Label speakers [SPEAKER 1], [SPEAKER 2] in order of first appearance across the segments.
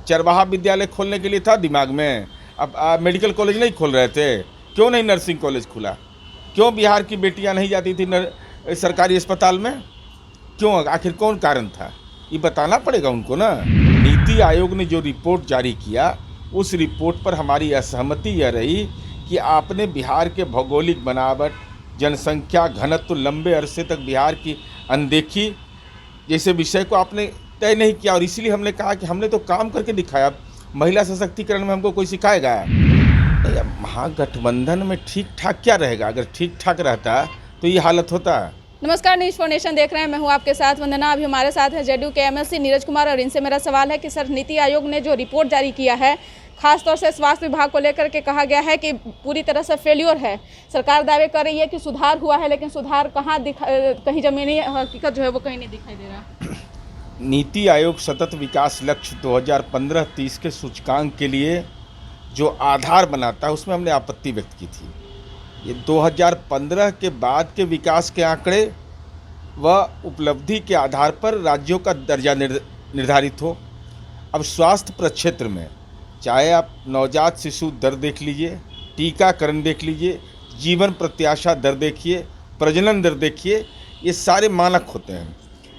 [SPEAKER 1] चरवाहा विद्यालय खोलने के लिए था दिमाग में, अब मेडिकल कॉलेज नहीं खोल रहे थे? क्यों नहीं नर्सिंग कॉलेज खुला? क्यों बिहार की बेटियां नहीं जाती थी सरकारी अस्पताल में? क्यों? आखिर कौन कारण था? ये बताना पड़ेगा उनको ना। नीति आयोग ने जो रिपोर्ट जारी किया, उस रिपोर्ट पर हमारी असहमति यह रही कि आपने बिहार के भौगोलिक बनावट, जनसंख्या घनत्व, लंबे अरसे तक बिहार की अनदेखी जैसे विषय को आपने तय नहीं किया। और इसीलिए हमने कहा कि हमने तो काम करके दिखाया, महिला सशक्तिकरण में हमको कोई सिखाएगा? महागठबंधन में ठीक ठाक क्या रहेगा? अगर ठीक ठाक रहता तो ये हालत होता।
[SPEAKER 2] नमस्कार, न्यूज़ फॉर नेशन देख रहे हैं। मैं हूं आपके साथ वंदना। अभी हमारे साथ है जेडीयू के एमएलसी नीरज कुमार और इनसे मेरा सवाल है कि सर, नीति आयोग ने जो रिपोर्ट जारी किया है, खासतौर से स्वास्थ्य विभाग को लेकर के कहा गया है कि पूरी तरह से फेल्योर है। सरकार दावे कर रही है कि सुधार हुआ है, लेकिन सुधार कहीं ज़मीनी हकीकत जो है वो कहीं नहीं दिखाई दे रहा।
[SPEAKER 1] नीति आयोग सतत विकास लक्ष्य 2015-30 के सूचकांक के लिए जो आधार बनाता है, उसमें हमने आपत्ति व्यक्त की थी। ये 2015 के बाद के विकास के आंकड़े व उपलब्धि के आधार पर राज्यों का दर्जा निर्धारित हो। अब स्वास्थ्य प्रक्षेत्र में चाहे आप नवजात शिशु दर देख लीजिए, टीकाकरण देख लीजिए, जीवन प्रत्याशा दर देखिए, प्रजनन दर देखिए, ये सारे मानक होते हैं।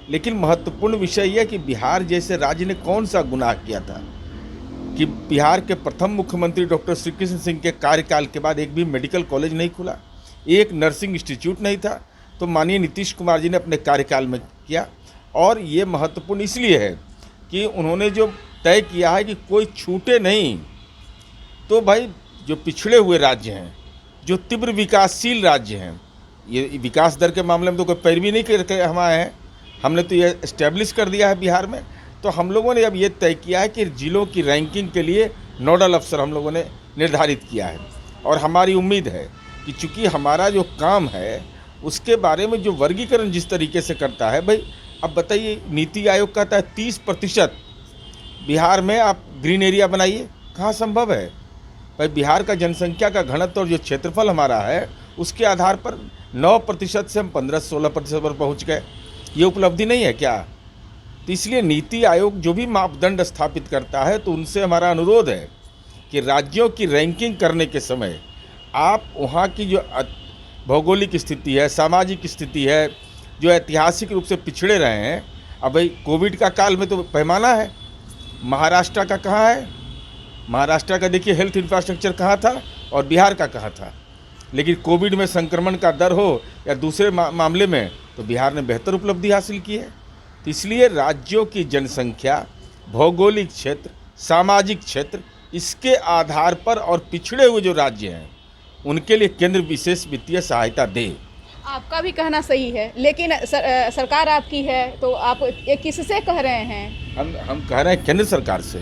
[SPEAKER 1] लेकिन महत्वपूर्ण विषय यह कि बिहार जैसे राज्य ने कौन सा गुनाह किया था कि बिहार के प्रथम मुख्यमंत्री डॉक्टर श्री कृष्ण सिंह के कार्यकाल के बाद एक भी मेडिकल कॉलेज नहीं खुला, एक नर्सिंग इंस्टीट्यूट नहीं था। तो माननीय नीतीश कुमार जी ने अपने कार्यकाल में किया। और ये महत्वपूर्ण इसलिए है कि उन्होंने जो तय किया है कि कोई छूटे नहीं। तो भाई, जो पिछड़े हुए राज्य हैं, जो तीव्र विकासशील राज्य हैं, ये विकास दर के मामले में तो कोई पैरवी नहीं करके हम आए हैं, हमने तो ये इस्टेब्लिश कर दिया है बिहार में। तो हम लोगों ने अब ये तय किया है कि जिलों की रैंकिंग के लिए नोडल अफसर हम लोगों ने निर्धारित किया है। और हमारी उम्मीद है कि चूँकि हमारा जो काम है उसके बारे में जो वर्गीकरण जिस तरीके से करता है, भाई अब बताइए, नीति आयोग कहता है 30% बिहार में आप ग्रीन एरिया बनाइए, कहाँ संभव है? भाई बिहार का जनसंख्या का घनत्व और जो क्षेत्रफल हमारा है, उसके आधार पर 9% से हम 15-16% पर पहुँच गए। ये उपलब्धि नहीं है क्या? तो इसलिए नीति आयोग जो भी मापदंड स्थापित करता है, तो उनसे हमारा अनुरोध है कि राज्यों की रैंकिंग करने के समय आप वहाँ की जो भौगोलिक स्थिति है, सामाजिक स्थिति है, जो ऐतिहासिक रूप से पिछड़े रहे हैं। अब भाई कोविड का काल में तो पैमाना है, महाराष्ट्र का कहाँ है? महाराष्ट्र का देखिए हेल्थ इंफ्रास्ट्रक्चर कहाँ था और बिहार का कहाँ था। लेकिन कोविड में संक्रमण का दर हो या दूसरे मामले में, तो बिहार ने बेहतर उपलब्धि हासिल की है। तो इसलिए राज्यों की जनसंख्या, भौगोलिक क्षेत्र, सामाजिक क्षेत्र, इसके आधार पर और पिछड़े हुए जो राज्य हैं उनके लिए केंद्र विशेष वित्तीय सहायता दे।
[SPEAKER 2] आपका भी कहना सही है, लेकिन सरकार आपकी है, तो आप ये किससे कह रहे हैं?
[SPEAKER 1] हम कह रहे हैं केंद्र सरकार से।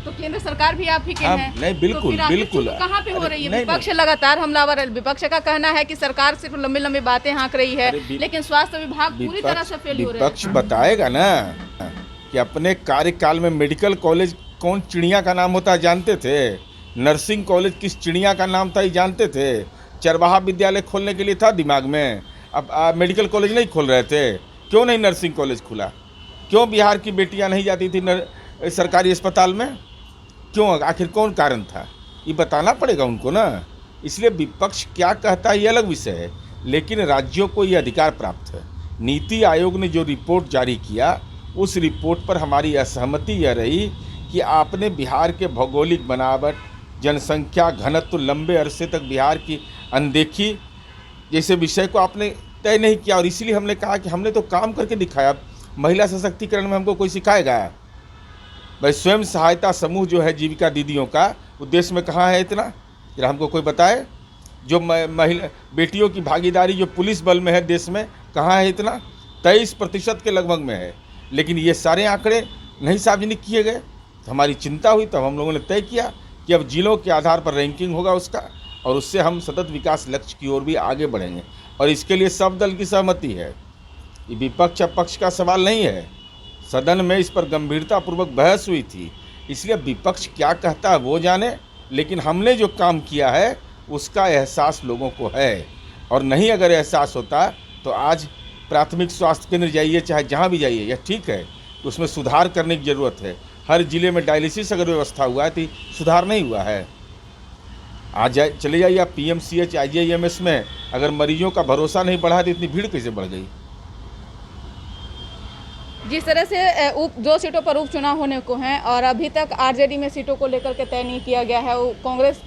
[SPEAKER 2] तो केंद्र सरकार भी आपकी के हैं?
[SPEAKER 1] नहीं, बिल्कुल
[SPEAKER 2] तो
[SPEAKER 1] बिल्कुल।
[SPEAKER 2] कहाँ पे हो रही है? विपक्ष लगातार हमलावर है। विपक्ष का कहना है कि सरकार सिर्फ लंबी लंबी बातें हाँक रही है, लेकिन स्वास्थ्य विभाग पूरी तरह से फेल हो रहा है।
[SPEAKER 1] विपक्ष बताएगा ना कि अपने कार्यकाल में मेडिकल कॉलेज कौन चिड़िया का नाम होता है जानते थे? नर्सिंग कॉलेज किस चिड़िया का नाम था ये जानते थे? चरवाहा विद्यालय खोलने के लिए था दिमाग में, अब मेडिकल कॉलेज नहीं खोल रहे थे? क्यों नहीं नर्सिंग कॉलेज खुला? क्यों बिहार की बेटियां नहीं जाती थी सरकारी अस्पताल में? क्यों? आखिर कौन कारण था? ये बताना पड़ेगा उनको ना। इसलिए विपक्ष क्या कहता है ये अलग विषय है, लेकिन राज्यों को ये अधिकार प्राप्त है। नीति आयोग ने जो रिपोर्ट जारी किया, उस रिपोर्ट पर हमारी असहमति यह रही कि आपने बिहार के भौगोलिक बनावट, जनसंख्या घनत्व, लंबे अरसे तक बिहार की अनदेखी जैसे विषय को आपने तय नहीं किया। और इसीलिए हमने कहा कि हमने तो काम करके दिखाया, महिला सशक्तिकरण में हमको कोई सिखाएगा? भाई स्वयं सहायता समूह जो है जीविका दीदियों का, उद्देश्य में कहाँ है इतना? जरा हमको कोई बताए। जो महिला बेटियों की भागीदारी जो पुलिस बल में है देश में, कहाँ है इतना? 23% के लगभग में है। लेकिन ये सारे आंकड़े नहीं सार्वजनिक किए गए। तो हमारी चिंता हुई, तब हम लोगों ने तय किया कि अब जिलों के आधार पर रैंकिंग होगा उसका, और उससे हम सतत विकास लक्ष्य की ओर भी आगे बढ़ेंगे। और इसके लिए सब दल की सहमति है। ये विपक्ष अपक्ष का सवाल नहीं है। सदन में इस पर गंभीरतापूर्वक बहस हुई थी। इसलिए विपक्ष क्या कहता है वो जाने, लेकिन हमने जो काम किया है उसका एहसास लोगों को है। और नहीं अगर एहसास होता तो आज प्राथमिक स्वास्थ्य केंद्र जाइए, चाहे जहाँ भी जाइए, यह ठीक है, उसमें सुधार करने की ज़रूरत है। हर जिले में डायलिसिस अगर व्यवस्था हुआ है तो सुधार नहीं हुआ है। आज चले जाइए आप PMCH IGIMS में, अगर मरीजों का भरोसा नहीं बढ़ा तो इतनी भीड़ कैसे बढ़ गई।
[SPEAKER 2] जिस तरह से 2 सीटों पर उपचुनाव होने को हैं और अभी तक आरजेडी में सीटों को लेकर के तय नहीं किया गया है। वो कांग्रेस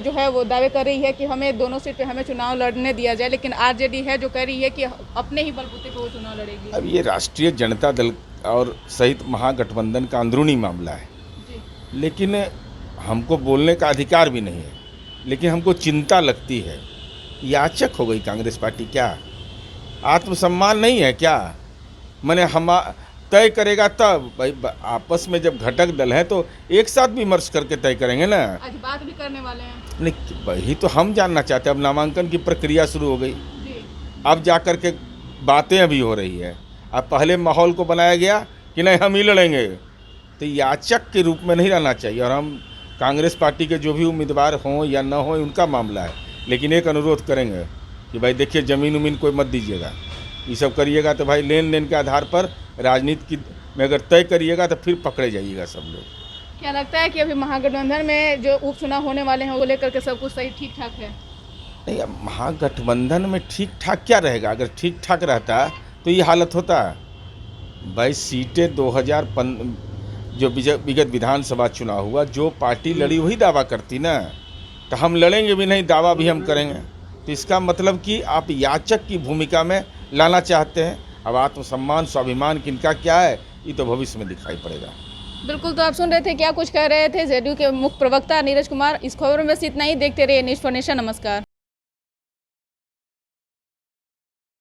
[SPEAKER 2] जो है वो दावे कर रही है कि हमें दोनों सीट पे हमें चुनाव लड़ने दिया जाए, लेकिन आरजेडी है जो कह रही है कि अपने ही बलबूते पे वो चुनाव लड़ेगी।
[SPEAKER 1] अब ये राष्ट्रीय जनता दल और सहित महागठबंधन का अंदरूनी मामला है, लेकिन हमको बोलने का अधिकार भी नहीं है। लेकिन हमको चिंता लगती है, याचक हो गई कांग्रेस पार्टी। क्या आत्मसम्मान नहीं है क्या? मैंने हम तय करेगा तब भाई, आपस में जब घटक दल है तो एक साथ विमर्श करके तय करेंगे ना।
[SPEAKER 2] आज बात भी करने वाले हैं।
[SPEAKER 1] नहीं, वही तो हम जानना चाहते हैं। अब नामांकन की प्रक्रिया शुरू हो गई, अब जा कर के बातें अभी हो रही है। अब पहले माहौल को बनाया गया कि नहीं हम ही लड़ेंगे, तो याचक के रूप में नहीं रहना चाहिए। और हम कांग्रेस पार्टी के जो भी उम्मीदवार हों या न हों उनका मामला है, लेकिन एक अनुरोध करेंगे कि भाई देखिए ज़मीन उमीन कोई मत दीजिएगा। ये सब करिएगा तो भाई लेन देन के आधार पर राजनीति में अगर तय करिएगा तो फिर पकड़े जाइएगा सब लोग।
[SPEAKER 2] क्या लगता है कि अभी महागठबंधन में जो उपचुनाव होने वाले हैं वो लेकर के सब कुछ सही ठीक ठाक है?
[SPEAKER 1] नहीं, अब महागठबंधन में ठीक ठाक क्या रहेगा? अगर ठीक ठाक रहता तो ये हालत होता। 22 सीटें 2005 जो विगत विधानसभा चुनाव हुआ, जो पार्टी लड़ी वही दावा करती ना, तो हम लड़ेंगे भी नहीं, दावा भी हम करेंगे। तो इसका मतलब कि आप याचक की भूमिका में लाना चाहते हैं। अब आत्मसम्मान स्वाभिमान किनका क्या है ये तो भविष्य में दिखाई पड़ेगा।
[SPEAKER 2] बिल्कुल, तो आप सुन रहे थे क्या कुछ कह रहे थे जेडीयू के मुख्य प्रवक्ता नीरज कुमार। इस खबर में बस इतना ही। देखते रहिए न्यूज़ फॉर नेशन। नमस्कार।